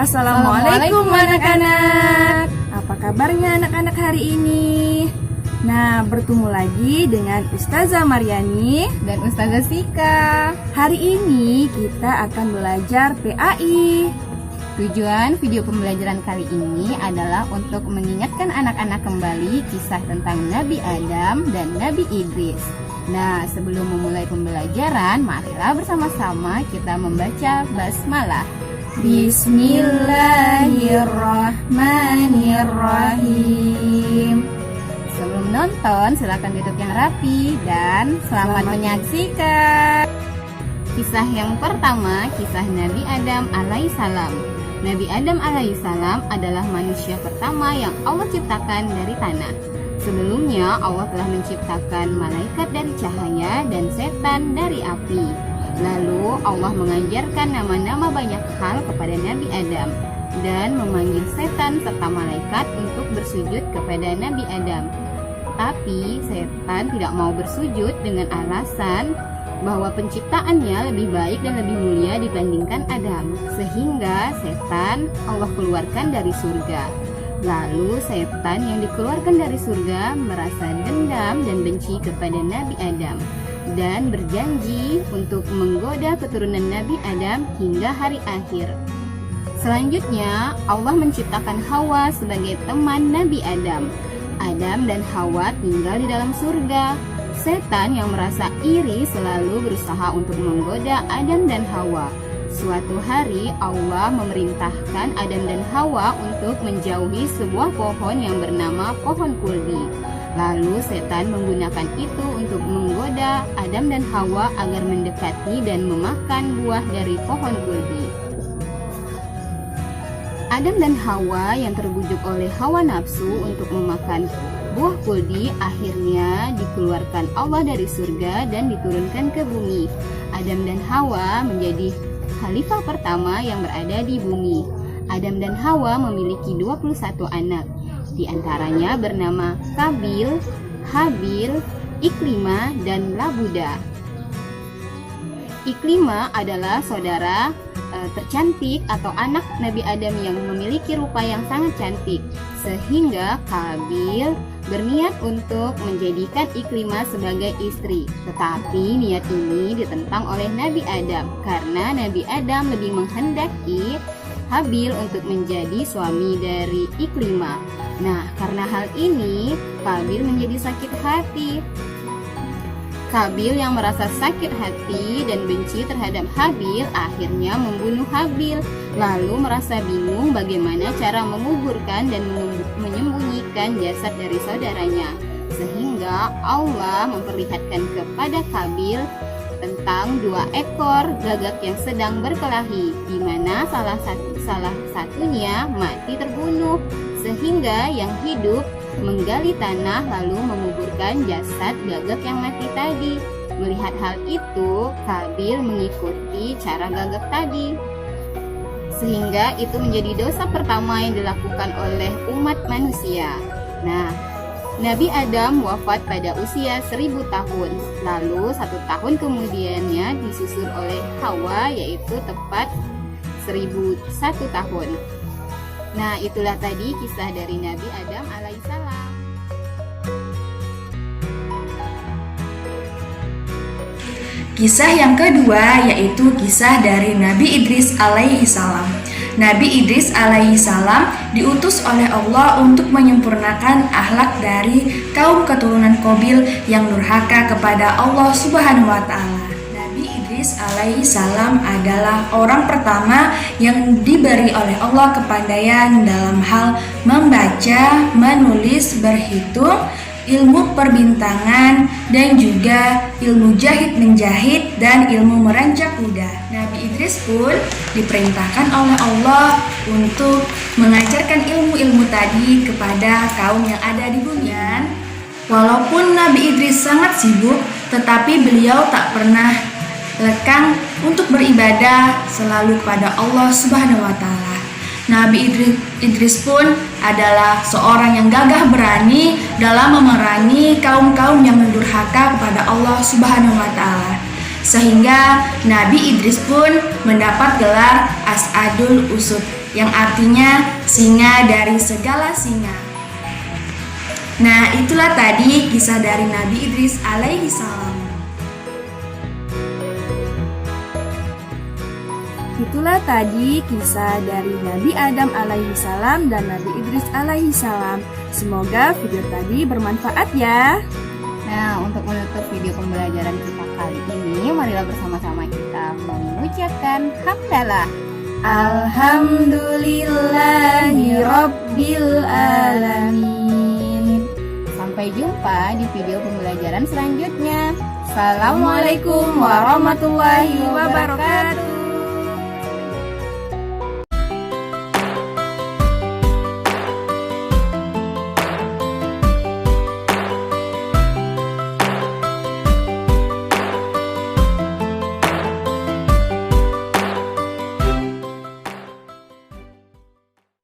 Assalamualaikum anak-anak. Apa kabarnya anak-anak hari ini? Nah, bertemu lagi dengan Ustazah Maryani dan Ustazah Sika. Hari ini kita akan belajar PAI. Tujuan video pembelajaran kali ini adalah untuk mengingatkan anak-anak kembali kisah tentang Nabi Adam dan Nabi Idris. Nah, sebelum memulai pembelajaran, marilah bersama-sama kita membaca basmalah. Bismillahirrahmanirrahim. Sebelum nonton, silakan duduk yang rapi dan selamat menyaksikan. Kisah yang pertama, kisah Nabi Adam alaihissalam. Nabi Adam alaihissalam adalah manusia pertama yang Allah ciptakan dari tanah. Sebelumnya Allah telah menciptakan malaikat dari cahaya dan setan dari api. Lalu Allah mengajarkan nama-nama banyak hal kepada Nabi Adam dan memanggil setan serta malaikat untuk bersujud kepada Nabi Adam. Tapi setan tidak mau bersujud dengan alasan bahwa penciptaannya lebih baik dan lebih mulia dibandingkan Adam. Sehingga setan Allah keluarkan dari surga. Lalu setan yang dikeluarkan dari surga merasa dendam dan benci kepada Nabi Adam dan berjanji untuk menggoda keturunan Nabi Adam hingga hari akhir. Selanjutnya Allah menciptakan Hawa sebagai teman Nabi Adam. Adam dan Hawa tinggal di dalam surga. Setan yang merasa iri selalu berusaha untuk menggoda Adam dan Hawa. Suatu hari Allah memerintahkan Adam dan Hawa untuk menjauhi sebuah pohon yang bernama pohon kuldi. Lalu setan menggunakan itu untuk menggoda Adam dan Hawa agar mendekati dan memakan buah dari pohon kuldi. Adam dan Hawa yang terbujuk oleh hawa nafsu untuk memakan buah kuldi akhirnya dikeluarkan Allah dari surga dan diturunkan ke bumi. Adam dan Hawa menjadi khalifah pertama yang berada di bumi. Adam dan Hawa memiliki 21 anak. Di antaranya bernama Kabil, Habil, Iklima, dan Labuda. Iklima adalah saudara tercantik atau anak Nabi Adam yang memiliki rupa yang sangat cantik. Sehingga Kabil berniat untuk menjadikan Iklima sebagai istri. Tetapi niat ini ditentang oleh Nabi Adam karena Nabi Adam lebih menghendaki Habil untuk menjadi suami dari Iklima. Nah, karena hal ini Kabil menjadi sakit hati. Kabil yang merasa sakit hati dan benci terhadap Habil akhirnya membunuh Habil. Lalu merasa bingung bagaimana cara menguburkan dan menyembunyikan jasad dari saudaranya. Sehingga Allah memperlihatkan kepada Kabil tentang 2 ekor gagak yang sedang berkelahi, di mana salah satunya mati terbunuh. Sehingga yang hidup menggali tanah lalu menguburkan jasad gagak yang mati tadi. Melihat hal itu, Kabil mengikuti cara gagak tadi. Sehingga itu menjadi dosa pertama yang dilakukan oleh umat manusia. Nah, Nabi Adam wafat pada usia 1000 tahun. Lalu 1 tahun kemudiannya disusul oleh Hawa, yaitu tepat 1001 tahun. Nah, itulah tadi kisah dari Nabi Adam alaihissalam. Kisah yang kedua yaitu kisah dari Nabi Idris alaihissalam. Nabi Idris alaihissalam diutus oleh Allah untuk menyempurnakan akhlak dari kaum keturunan Qabil yang durhaka kepada Allah Subhanahu wa Ta'ala. Nabi Idris alaihissalam adalah orang pertama yang diberi oleh Allah kepandaian dalam hal membaca, menulis, berhitung, ilmu perbintangan, dan juga ilmu jahit menjahit dan ilmu merancak kuda. Nabi Idris pun diperintahkan oleh Allah untuk mengajarkan ilmu-ilmu tadi kepada kaum yang ada di bumi. Walaupun Nabi Idris sangat sibuk, tetapi beliau tak pernah lekang untuk beribadah selalu kepada Allah Subhanahu wa Ta'ala. Nabi Idris pun adalah seorang yang gagah berani dalam memerangi kaum-kaum yang mendurhaka kepada Allah Subhanahu wa Ta'ala. Sehingga Nabi Idris pun mendapat gelar As'adul Usud, yang artinya singa dari segala singa. Nah, itulah tadi kisah dari Nabi Idris alaihi salam. Itulah tadi kisah dari Nabi Adam alaihi salam dan Nabi Idris alaihi salam. Semoga video tadi bermanfaat ya. Nah, untuk menutup video pembelajaran kita kali ini, marilah bersama-sama kita mengucapkan hamdalah. Alhamdulillahi Rabbil Alamin. Sampai jumpa di video pembelajaran selanjutnya. Assalamualaikum warahmatullahi wabarakatuh.